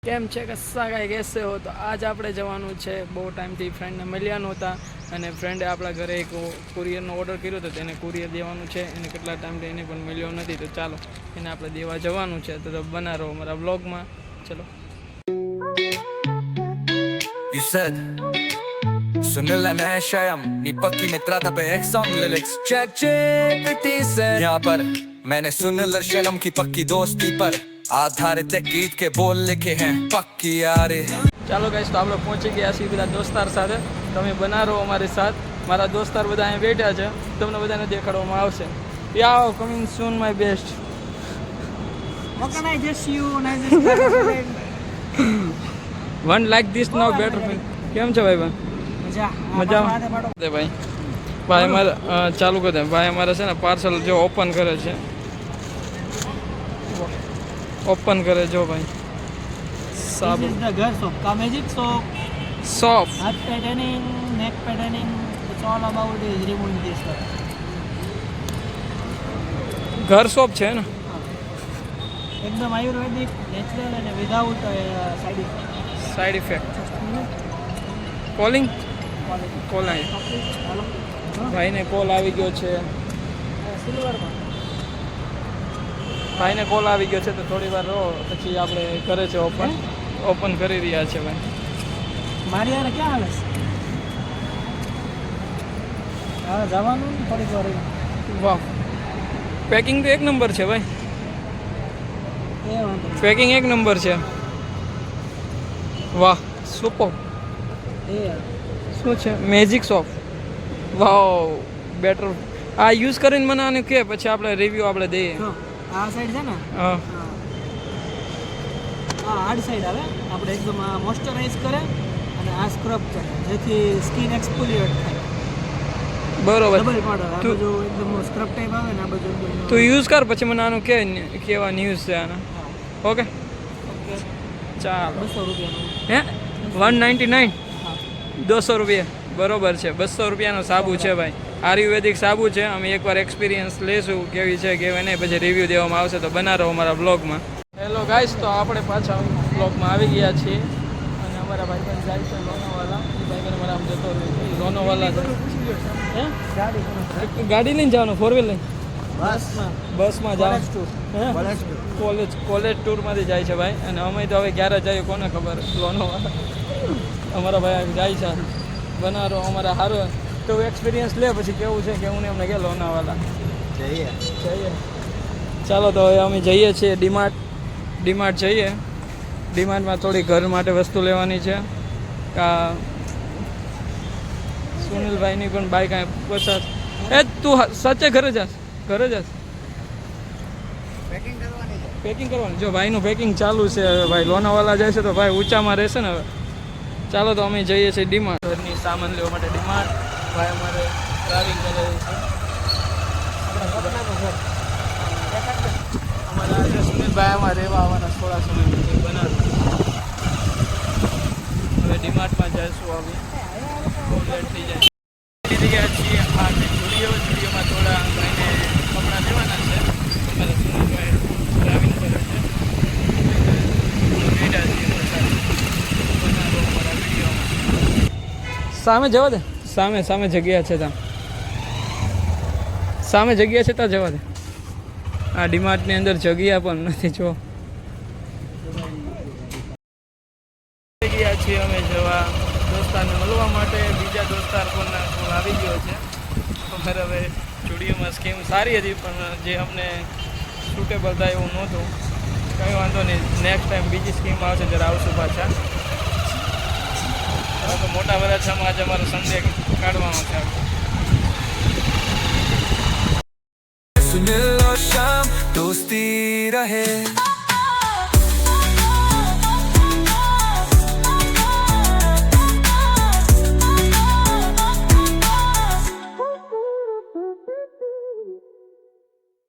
કેમ છે કસ્સા કાંઈ કહેશે હો તો આજ આપણે જવાનું છે બહુ ટાઈમથી ફ્રેન્ડને મળ્યા નહોતા અને ફ્રેન્ડે આપણા ઘરે એક કુરિયરનો ઓર્ડર કર્યો હતો તેને કુરિયર દેવાનું છે એને કેટલા ટાઈમથી એને પણ મળ્યો નથી તો ચાલો એને આપણે દેવા જવાનું છે તો બના રહો મારા વ્લોગમાં ચલો Sunilla Nashayam Nipakki Mitrata pe ek song lyrics check check it said यहाँ पर मैंने सुनील शर्म की पक्की दोस्ती पर आधारित एक गीत के बोल लिखे हैं पक्की यारी ચાલો ગાઈસ તો આપણે પહોંચી ગયા છીએ બધા દોસ્તાર સાથે તમે બના રહો અમારી સાથ મારા દોસ્તાર બધા અહીં બેઠા છે તમને બધાને દેખાડવામાં આવશે યાઓ coming soon my best What can I just you and I just one like this no better કેમ છે ભાઈ મજા દે ભાઈ ભાઈ અમારે ચાલુ કરી દે ભાઈ અમારે છે ને પાર્સલ જો ઓપન કરે છે ઓપન કરે જો ભાઈ સાબુ This is the girl soap. Magic soap. સોફ Heart patterning, neck patterning. It's all about is removing this stuff. ઘર સોપ છે ને एकदम Ayurvedic, natural and without side effect. Side effect calling call આવી Hello. ભાઈને કોલ આવી ગયો છે Silver માં. ભાઈને કોલ આવી ગયો છે તો થોડી વાર રહો પછી આપણે કરે છે ઓપન કરી રહ્યા છે ભાઈ મારી યાર ક્યાં હાલે છે? હા જવાનું ને થોડીક વાર વાહ પેકિંગ તો એક નંબર છે ભાઈ એ વાંધો પેકિંગ એક નંબર છે વાહ સુપર એ શું છે મેજિક શોપ વાવ બેટર આ યુઝ કરીને મને આને કે પછી આપણે રિવ્યૂ આપણે દઈએ જો આ સાઈડ છે ને હા આ હાર્ડ સાઈડ આવે આપણે એકદમ આ મોઇશ્ચરાઇઝ કરે અને આ સ્ક્રબ કરે જેથી સ્કિન એક્સફોલિએટ થાય બરોબર ડબલ પાવડર આ તું- બાજુ એકદમ સ્ક્રબ ટાઈપ આવે ને આ બાજુ એકદમ તું યુઝ કર પછી મને આનું કે કેવા ન્યૂઝ છે આના ઓકે ઓકે ચાલો 200 રૂપિયાનું હે 199 હા 200 રૂપિયા બરોબર છે 200 રૂપિયાનો સાબુ છે ભાઈ આયુર્વેદિક સાબુ છે અમે એકવાર એક્સપિરિયન્સ લેશું કેવી છે કેવી નહીં પછી રિવ્યૂ દેવામાં આવશે તો બના રહો અમારા બ્લોગમાં હેલો ગાઈસ તો આપણે પાછા બ્લોગમાં આવી ગયા છીએ અને અમારા ભાઈબંધ જાય છે લોનાવાલા એ ભાઈબંધ અમારા આમ જતો રહે લોનાવાલા હે ગાડી લઈને જવાનું ફોર વ્હીલ લઈને બસમાં જાવ કોલેજ ટૂરમાંથી જાય છે ભાઈ અને અમે તો હવે ક્યારે જઈએ કોને ખબર લોનાવાલા અમારા ભાઈ જાય છે બનારો અમારા સારો તો એક્સપિરિયન્સ લે પછી કેવું છે કેવું નહીં અમને કે લોનાવાલા જઈએ ચાલો તો હવે અમે જઈએ છીએ ડીમાર્ટ જઈએ ડીમાર્ટમાં થોડી ઘર માટે વસ્તુ લેવાની છે સુનિલભાઈની પણ બાઈક કાંઈ પચાસ એ તું સાચે ઘરે જાસ પેકિંગ કરવાની જો ભાઈનું પેકિંગ ચાલુ છે હવે ભાઈ લોનાવાલા જાય છે તો ભાઈ ઊંચામાં રહેશે ને હવે ચાલો તો અમે જઈએ છીએ ડીમાર્ટ ઘરની સામાન લેવા માટે ડીમાર્ટ ભાઈ અમારે ટ્રાવેલિંગ કરે છે અમારા આજે સુનિલભાઈ અમારે રહેવા આવવાના થોડા સમય બનાવે હવે ડીમાર્ટમાં જઈશું હવે બહુ લેટ થઈ જાય લીધી ગયા છીએ આ સ્ટુડિયોમાં થોડા ભાઈને કપડાં લેવાના છે અમારા સુનિલભાઈ ટ્રાવેલિંગ કરે છે સામે જવા દે સામે જગ્યા છે ત્યાં સામે જગ્યા છે ત્યાં જવા દે આ ડીમાર્ટની અંદર જગ્યા પણ નથી જો ગયા છીએ અમે જવા દોસ્તારને મળવા માટે બીજા દોસ્તાર પણ આવી ગયો છે અમારે હવે સ્ટુડિયોમાં સ્કીમ સારી હતી પણ જે અમને સુટેબલ થાય એવું નહોતું કંઈ વાંધો નહીં નેક્સ્ટ ટાઈમ બીજી સ્કીમ આવશે જ્યારે આવશું પાછા તો મોટા વરાછામાં આજે અમારો સંડે કાઢવાનો છે सुनील और शाम दोस्ती रहे